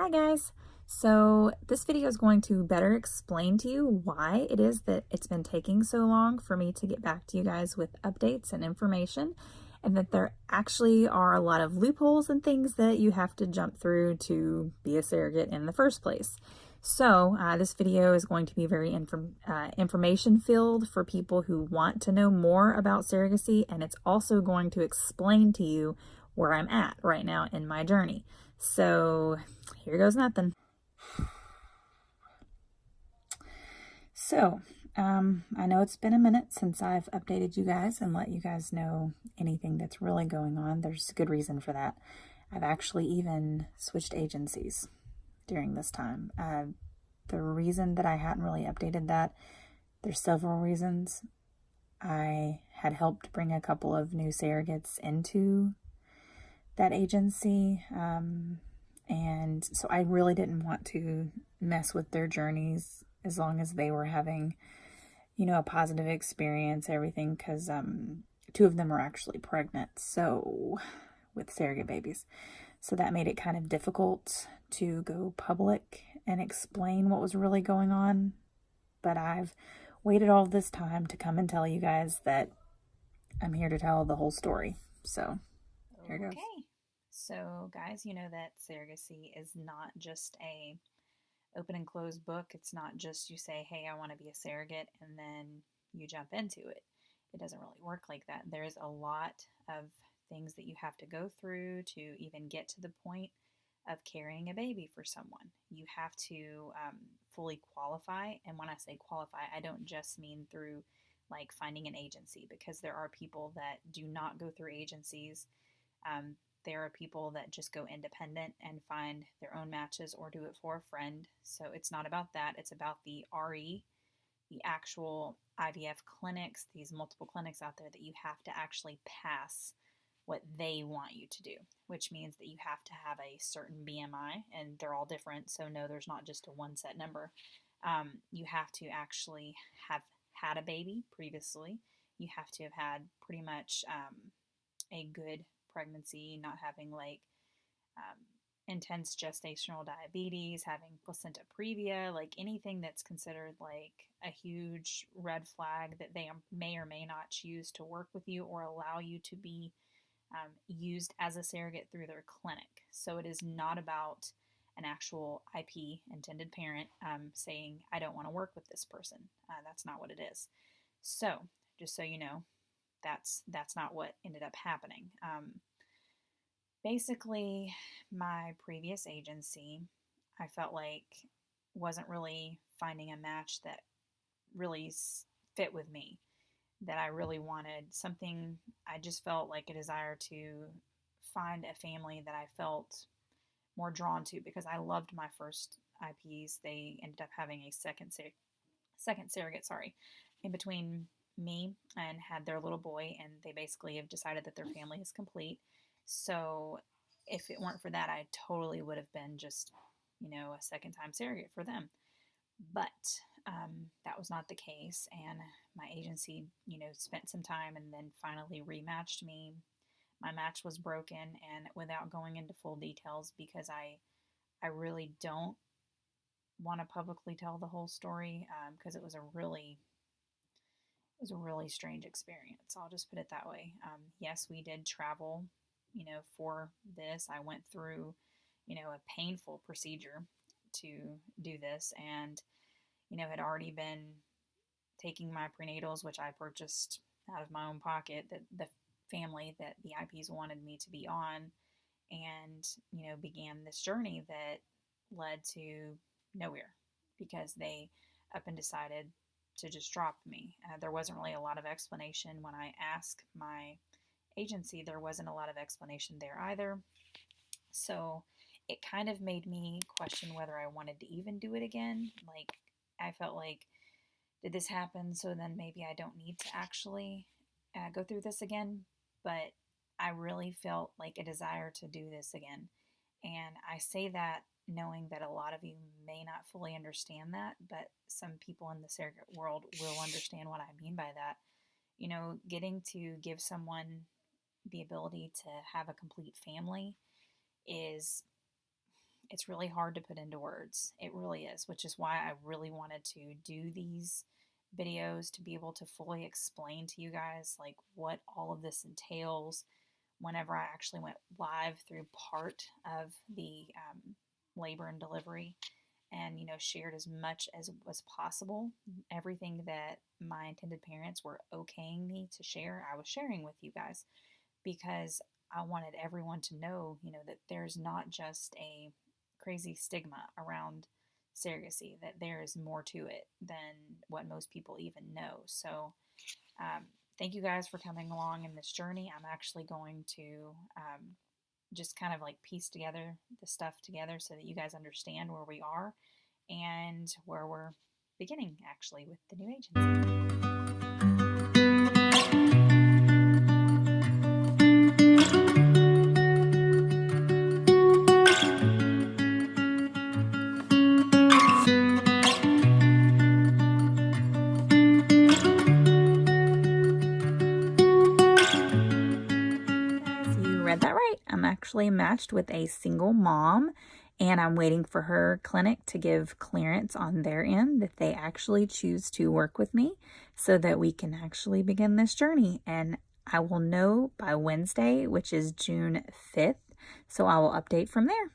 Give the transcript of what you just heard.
Hi guys! So this video is going to better explain to you why it is that it's been taking so long for me to get back to you guys with updates and information, and that there actually are a lot of loopholes and things that you have to jump through to be a surrogate in the first place. So this video is going to be very information filled for people who want to know more about surrogacy, and it's also going to explain to you where I'm at right now in my journey. So here goes nothing. So, I know it's been a minute since I've updated you guys and let you guys know anything that's really going on. There's a good reason for that. I've actually even switched agencies during this time. The reason that I hadn't really updated that, there's several reasons. I had helped bring a couple of new surrogates into that agency, and so I really didn't want to mess with their journeys as long as they were having, a positive experience, everything, because two of them are actually pregnant, so with surrogate babies. So that made it kind of difficult to go public and explain what was really going on. But I've waited all this time to come and tell you guys that I'm here to tell the whole story. So here it goes. Okay. So, guys, you know that surrogacy is not just a open and closed book. It's not just you say, "Hey, I want to be a surrogate," and then you jump into it. It doesn't really work like that. There's a lot of things that you have to go through to even get to the point of carrying a baby for someone. You have to fully qualify. And when I say qualify, I don't just mean through like finding an agency, because there are people that do not go through agencies. There are people that just go independent and find their own matches or do it for a friend. So it's not about that. It's about the RE, the actual IVF clinics, these multiple clinics out there that you have to actually pass what they want you to do, which means that you have to have a certain BMI, and they're all different. So, no, there's not just a one set number. You have to actually have had a baby previously. You have to have had pretty much a good pregnancy, not having like um, intense gestational diabetes, having placenta previa, like anything that's considered like a huge red flag that they may or may not choose to work with you or allow you to be used as a surrogate through their clinic. So it is not about an actual IP, intended parent, saying, I don't want to work with this person. That's not what it is. So, just so you know, that's not what ended up happening. Basically, my previous agency, I felt like wasn't really finding a match that really fit with me, that I really wanted something. I just felt like a desire to find a family that I felt more drawn to, because I loved my first IPs. They ended up having a second surrogate, sorry, in between me and had their little boy, and they basically have decided that their family is complete. So if it weren't for that, I totally would have been just, a second time surrogate for them. But that was not the case, and my agency, spent some time and then finally rematched me. My match was broken, and without going into full details, because I really don't want to publicly tell the whole story, because it was a really strange experience. I'll just put it that way. Yes, we did travel, for this. I went through, a painful procedure to do this, and, had already been taking my prenatals, which I purchased out of my own pocket, that the family that the IPs wanted me to be on, and, began this journey that led to nowhere, because they up and decided to just drop me. There wasn't really a lot of explanation. When I asked my agency, there wasn't a lot of explanation there either. So it kind of made me question whether I wanted to even do it again. Like, I felt like, did this happen? So then maybe I don't need to actually go through this again. But I really felt like a desire to do this again. And I say that knowing that a lot of you may not fully understand that, but some people in the surrogate world will understand what I mean by that. Getting to give someone the ability to have a complete family is it's really hard to put into words. It really is, which is why I really wanted to do these videos to be able to fully explain to you guys like what all of this entails whenever I actually went live through part of the labor and delivery, and shared as much as was possible. Everything that my intended parents were okaying me to share, I was sharing with you guys, because I wanted everyone to know, that there's not just a crazy stigma around surrogacy, that there is more to it than what most people even know. So thank you guys for coming along in this journey. I'm actually going to just kind of like piece together the stuff together so that you guys understand where we are and where we're beginning actually with the new agency. Read that right. I'm actually matched with a single mom, and I'm waiting for her clinic to give clearance on their end that they actually choose to work with me so that we can actually begin this journey. And I will know by Wednesday, which is June 5th. So I will update from there.